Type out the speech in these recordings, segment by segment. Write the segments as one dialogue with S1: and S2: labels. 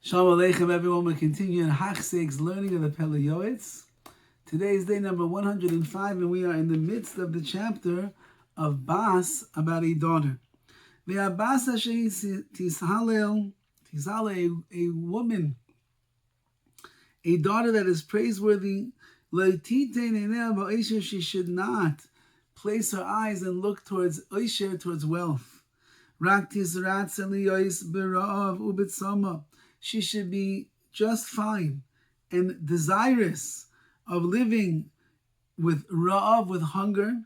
S1: Shalom Aleichem, everyone. We're continuing Hachsek's learning of the Pele Yoetz. Today is day number 105, and we are in the midst of the chapter of Bas, about a daughter. Ve'abas asher tishalel, a woman, a daughter that is praiseworthy. She should not place her eyes and look towards Oisher, towards wealth. She should be just fine and desirous of living with ra'av, with hunger,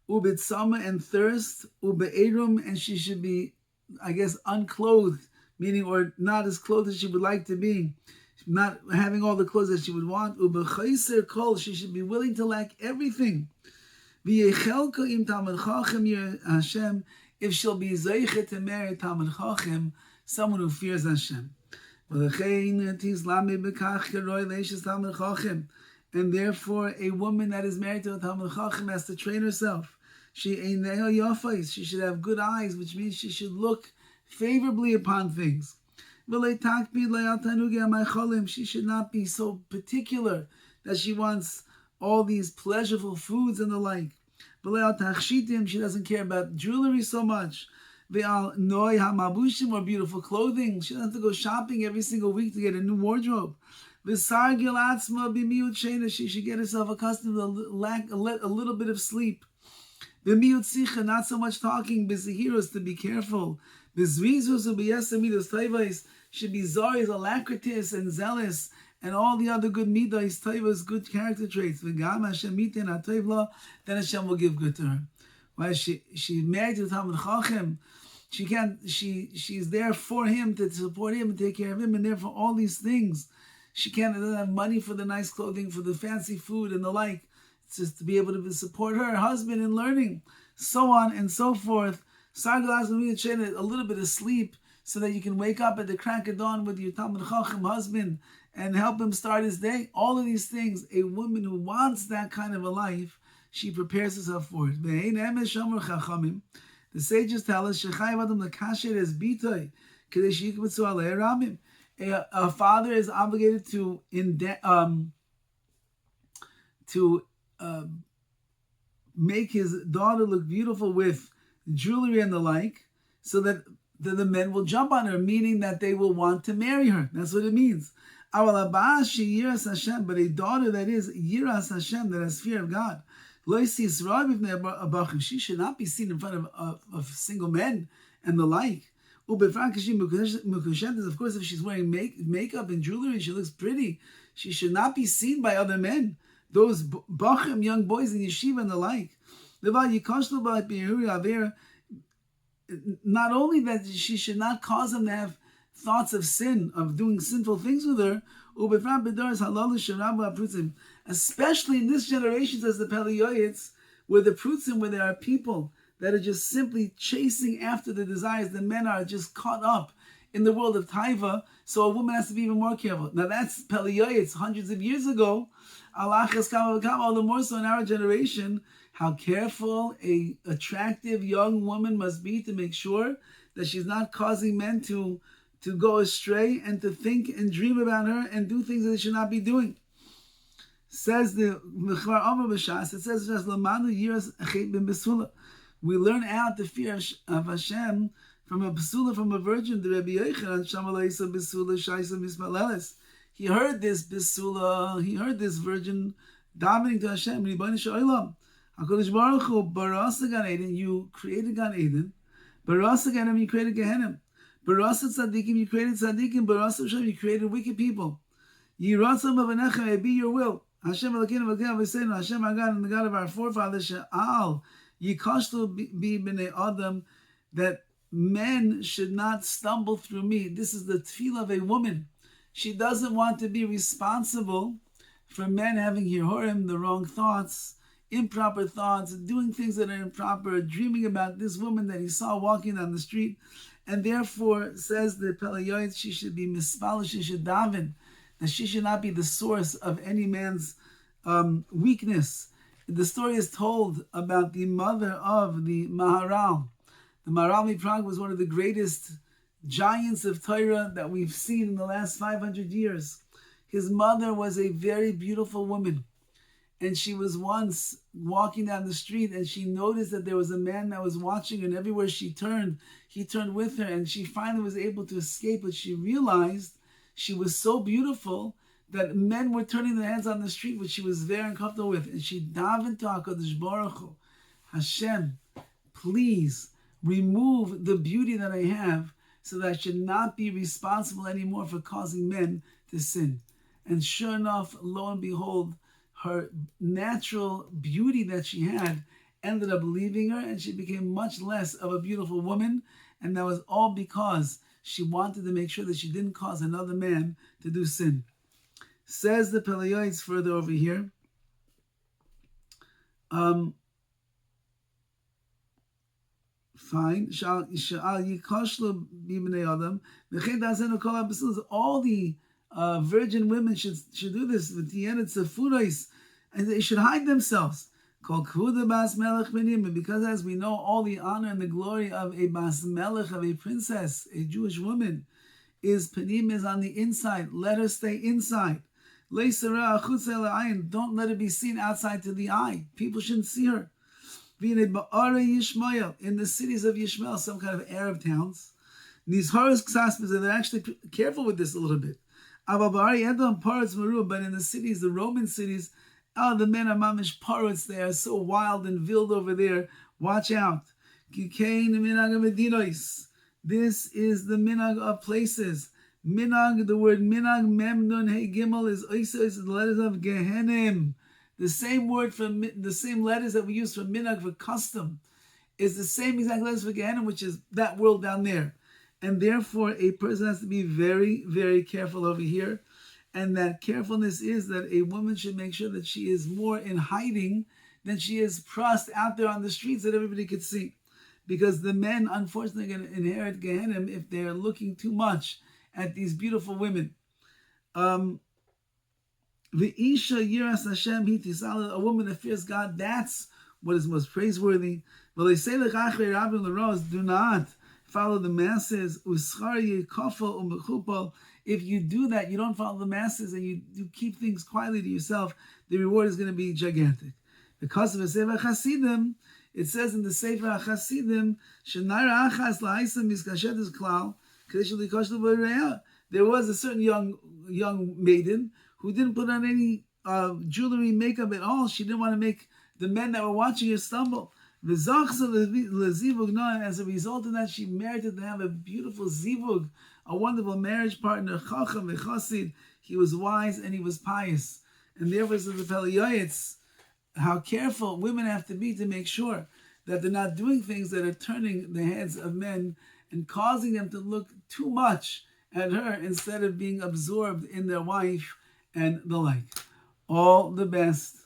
S1: ubitzama, and thirst, ube'erum, and she should be, unclothed, meaning, or not as clothed as she would like to be, not having all the clothes that she would want. Ubechaiser kol, she should be willing to lack everything. V'yechelka im Talmid Chacham Hashem, if she'll be zeichet to marry Talmid Chacham, someone who fears Hashem. And therefore, a woman that is married to a Talmid Chacham has to train herself. She should have good eyes, which means she should look favorably upon things. She should not be so particular that she wants all these pleasurable foods and the like. She doesn't care about jewelry so much. Or beautiful clothing. She doesn't have to go shopping every single week to get a new wardrobe. She should get herself accustomed to lack a little bit of sleep. Not so much talking. To be careful. Should be zoriz, alacritus, and zealous, and all the other good midas, taivas, good character traits. Then Hashem will give good to her. Why she's married to Talmid Chacham? She's there for him, to support him and take care of him, and therefore all these things. Doesn't have money for the nice clothing, for the fancy food and the like. It's just to be able to support her husband in learning, so on and so forth. A little bit of sleep, so that you can wake up at the crack of dawn with your Talmid Chacham husband and help him start his day. All of these things, a woman who wants that kind of a life, she prepares herself for it. The sages tell us, a father is obligated to make his daughter look beautiful with jewelry and the like, so that the men will jump on her, meaning that they will want to marry her. That's what it means. But a daughter that is yiras Hashem, that has fear of God, she should not be seen in front of single men and the like. Of course, if she's wearing makeup and jewelry, she looks pretty. She should not be seen by other men, those bachim, young boys in yeshiva and the like. Not only that she should not cause them to have thoughts of sin, of doing sinful things with her, especially in this generation, says the Pele Yoetz, where there are people that are just simply chasing after the desires. The men are just caught up in the world of taiva, so a woman has to be even more careful. Now that's Pele Yoetz hundreds of years ago. Allah has come, all the more so in our generation, how careful a attractive young woman must be to make sure that she's not causing men to go astray and to think and dream about her and do things that they should not be doing. Says the Mechvar Amar B'Shas, it says just Lamanu Yiras Achet Ben Besula. We learn out the fear of Hashem from a Besula, from a virgin, the Rabbi Yochanan Shamalaisa Besula Shaisa Mispalelis. He heard this Besula, he heard this virgin davening to Hashem, Ribono Shel Olam. HaKadosh Baruch Hu, Barasa Gan Eden, you created Gan Eden. Barasa Gan Eden, you created Gehenna. Barasa Tzadikim, you created Tzadikim. Barasa Hashem, you created wicked people. Yiratzam Avanecha, may be your will. Hashem Elokeinu Elokeinu V'Seinu, Hashem our God and the God of our forefathers, She'al Yikashlu Bi B'nei Adam, that men should not stumble through me. This is the tefillah of a woman. She doesn't want to be responsible for men having Yehorim, the wrong thoughts, improper thoughts, doing things that are improper, dreaming about this woman that he saw walking down the street. And therefore, says the Pele Yoetz, she should be mispal, she should daven, that she should not be the source of any man's weakness. The story is told about the mother of the Maharal. The Maharal Miprag was one of the greatest giants of Torah that we've seen in the last 500 years. His mother was a very beautiful woman. And she was once walking down the street and she noticed that there was a man that was watching her, and everywhere she turned, he turned with her, and she finally was able to escape. But she realized she was so beautiful that men were turning their heads on the street, which she was very uncomfortable with. And she davened to HaKadosh Baruch Hu, Hashem, please remove the beauty that I have so that I should not be responsible anymore for causing men to sin. And sure enough, lo and behold, her natural beauty that she had ended up leaving her, and she became much less of a beautiful woman. And that was all because she wanted to make sure that she didn't cause another man to do sin. Says the Pele Yoetz further over here. Fine. All the virgin women should do this with the and they should hide themselves. Because as we know, all the honor and the glory of a bas melech, of a princess, a Jewish woman, is panim, is on the inside. Let her stay inside. Don't let her be seen outside to the eye. People shouldn't see her. In the cities of Yishmael, some kind of Arab towns, they're actually careful with this a little bit. But in the cities, the Roman cities, the men are mamish parrots. They are so wild and wild over there. Watch out. This is the minhag of places. Minhag, the word minhag, mem nun hey gimel, is the letters of Gehenim. The same word for the same letters that we use for minhag, for custom, is the same exact letters for Gehenim, which is that world down there. And therefore, a person has to be very, very careful over here. And that carefulness is that a woman should make sure that she is more in hiding than she is prostrate out there on the streets that everybody could see. Because the men, unfortunately, are going to inherit Gehenim if they are looking too much at these beautiful women. The Isha Yiras Hashem Hitisala, a woman that fears God, that's what is most praiseworthy. But they say, do not follow the masses. If you do that, you don't follow the masses and you keep things quietly to yourself, the reward is going to be gigantic. Because of the Sefer Chasidim, it says in the Sefer Chasidim, there was a certain young maiden who didn't put on any jewelry, makeup at all. She didn't want to make the men that were watching her stumble. As a result of that, she merited to have a beautiful zivug, a wonderful marriage partner, chacham v'chasid. He was wise and he was pious. And therefore, says the Pele Yoetz, how careful women have to be to make sure that they're not doing things that are turning the heads of men and causing them to look too much at her instead of being absorbed in their wife and the like. All the best.